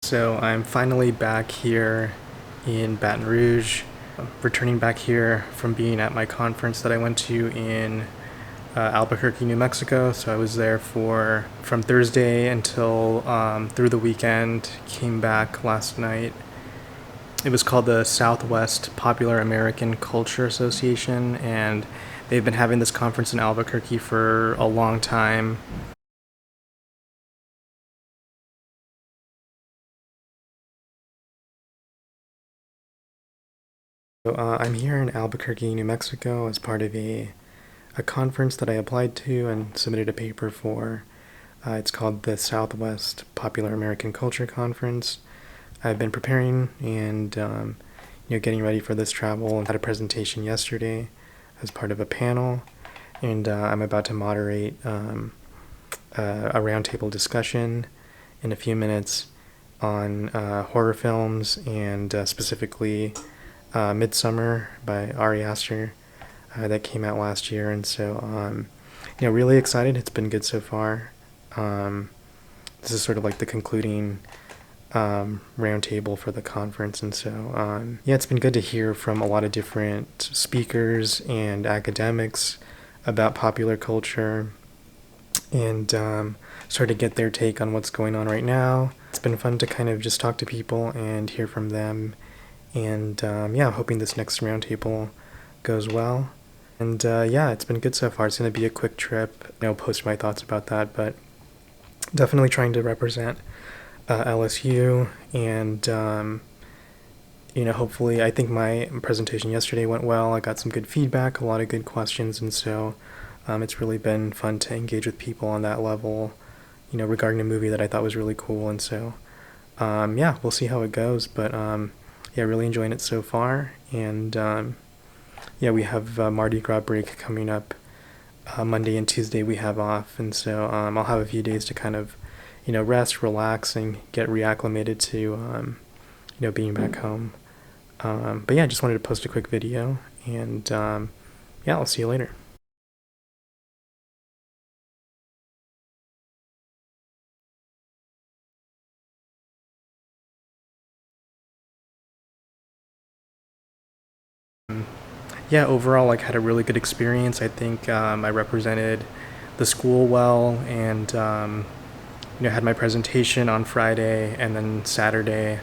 So I'm finally back here in Baton Rouge, returning back here from being at my conference that I went to in Albuquerque, New Mexico. So I was there from Thursday until through the weekend, came back last night. It was called the Southwest Popular American Culture Association, and they've been having this conference in Albuquerque for a long time. So, I'm here in Albuquerque, New Mexico as part of a conference that I applied to and submitted a paper for. It's called the Southwest Popular American Culture Conference. I've been preparing and getting ready for this travel. I had a presentation yesterday as part of a panel, and I'm about to moderate a roundtable discussion in a few minutes on horror films and specifically Midsummer by Ari Aster that came out last year, and so really excited. It's been good so far. This is sort of like the concluding roundtable for the conference, and so it's been good to hear from a lot of different speakers and academics about popular culture and sort of get their take on what's going on right now. It's been fun to kind of just talk to people and hear from them. And I'm hoping this next roundtable goes well. And it's been good so far. It's going to be a quick trip. I'll post my thoughts about that, but definitely trying to represent LSU. And, hopefully, I think my presentation yesterday went well. I got some good feedback, a lot of good questions. And so it's really been fun to engage with people on that level, regarding a movie that I thought was really cool. And so, we'll see how it goes. But, really enjoying it so far. And we have Mardi Gras break coming up. Monday and Tuesday we have off, and so I'll have a few days to kind of rest, relax, and get reacclimated to being back home. I just wanted to post a quick video, and I'll see you later. Overall, had a really good experience. I think I represented the school well, and had my presentation on Friday, and then Saturday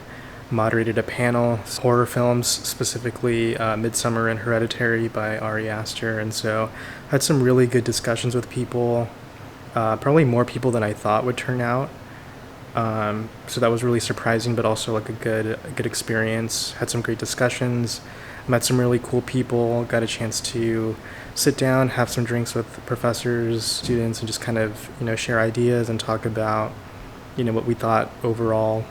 moderated a panel, horror films, specifically Midsummer and Hereditary by Ari Aster, and so had some really good discussions with people, probably more people than I thought would turn out. So that was really surprising, but also a good experience. Had some great discussions. Met some really cool people, got a chance to sit down, have some drinks with professors, students, and just kind of, share ideas and talk about, what we thought overall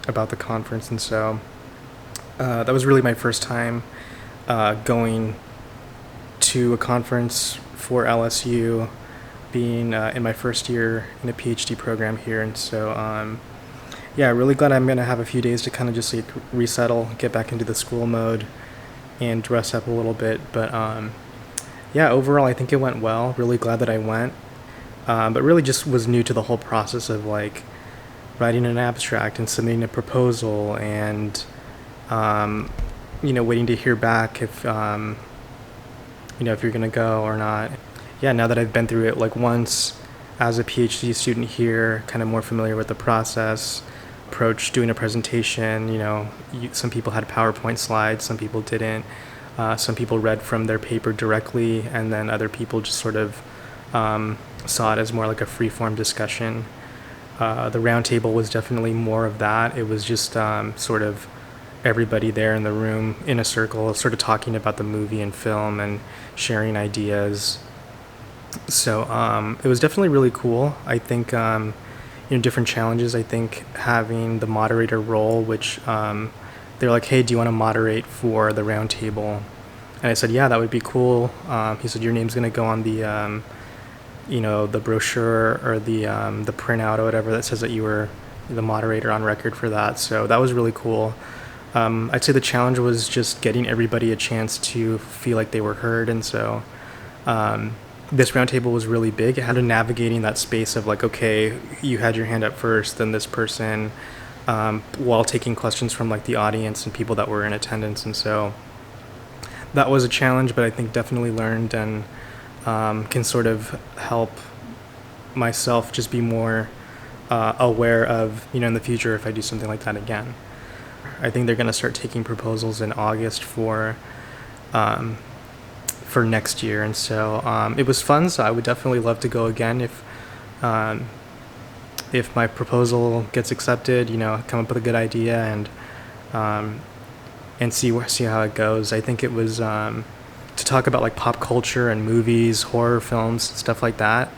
about the conference. And so that was really my first time going to a conference for LSU, being in my first year in a PhD program here. And so, really glad I'm going to have a few days to kind of just resettle, get back into the school mode, and dress up a little bit. But overall I think it went well. Really glad that I went, but really just was new to the whole process of writing an abstract and submitting a proposal, and waiting to hear back if if you're gonna go or not. Now that I've been through it once as a PhD student here, kind of more familiar with the process, approach doing a presentation. Some people had PowerPoint slides, some people didn't. Some people read from their paper directly, and then other people just sort of saw it as more like a free-form discussion. The roundtable was definitely more of that. It was just sort of everybody there in the room in a circle, sort of talking about the movie and film and sharing ideas. So it was definitely really cool. I think different challenges. I think having the moderator role, which they're like, hey, do you want to moderate for the roundtable? And I said, yeah, that would be cool. He said, your name's going to go on the the brochure or the printout or whatever that says that you were the moderator on record for that. So that was really cool. I'd say the challenge was just getting everybody a chance to feel like they were heard. And so this roundtable was really big. It had to navigating that space of okay, you had your hand up first, then this person while taking questions from like the audience and people that were in attendance. And so that was a challenge, but I think definitely learned and can sort of help myself just be more aware of, in the future if I do something like that again. I think they're going to start taking proposals in August for next year, and so it was fun. So I would definitely love to go again if my proposal gets accepted. Come up with a good idea and see how it goes. I think it was to talk about like pop culture and movies, horror films, stuff like that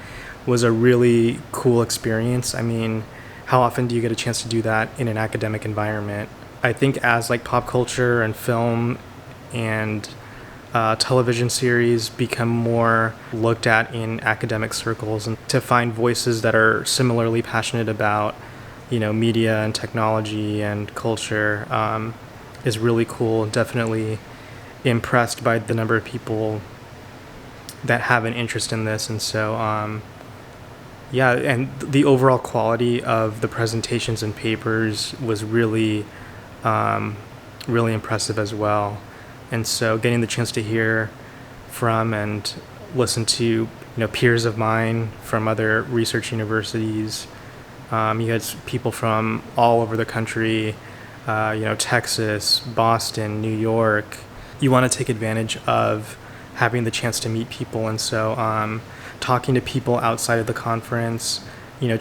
was a really cool experience. I mean, how often do you get a chance to do that in an academic environment? I think as like pop culture and film and television series become more looked at in academic circles, and to find voices that are similarly passionate about, media and technology and culture is really cool. Definitely impressed by the number of people that have an interest in this. And so, yeah, and the overall quality of the presentations and papers was really, really impressive as well. And so getting the chance to hear from and listen to, peers of mine from other research universities. You had people from all over the country, Texas, Boston, New York. You want to take advantage of having the chance to meet people. And so talking to people outside of the conference,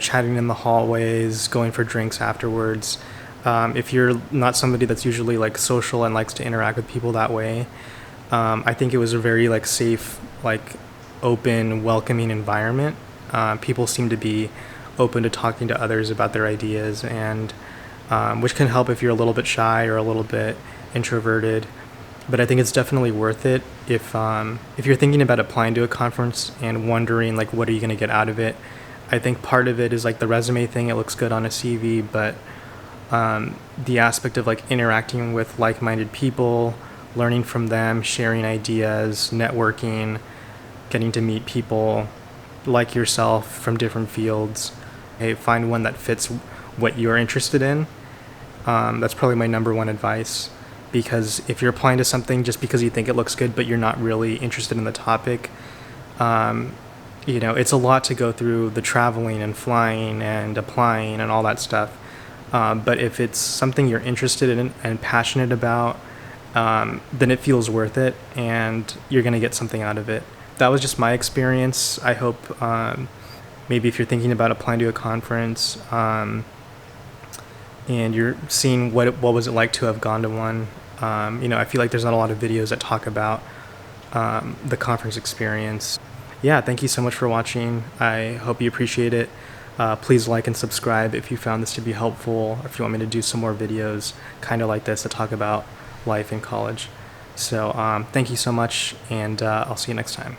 chatting in the hallways, going for drinks afterwards. If you're not somebody that's usually like social and likes to interact with people that way, I think it was a very like safe, like open, welcoming environment. People seem to be open to talking to others about their ideas, and which can help if you're a little bit shy or a little bit introverted. But I think it's definitely worth it if you're thinking about applying to a conference and wondering like what are you going to get out of it. I think part of it is like the resume thing. It looks good on a CV, but the aspect of like interacting with like-minded people, learning from them, sharing ideas, networking, getting to meet people like yourself from different fields. Hey, find one that fits what you're interested in. That's probably my number one advice, because if you're applying to something just because you think it looks good but you're not really interested in the topic, it's a lot to go through the traveling and flying and applying and all that stuff. But if it's something you're interested in and passionate about, then it feels worth it and you're going to get something out of it. That was just my experience. I hope maybe if you're thinking about applying to a conference and you're seeing what was it like to have gone to one, I feel like there's not a lot of videos that talk about the conference experience. Yeah, thank you so much for watching. I hope you appreciate it. Please like and subscribe if you found this to be helpful, or if you want me to do some more videos kind of like this to talk about life in college. So thank you so much, and I'll see you next time.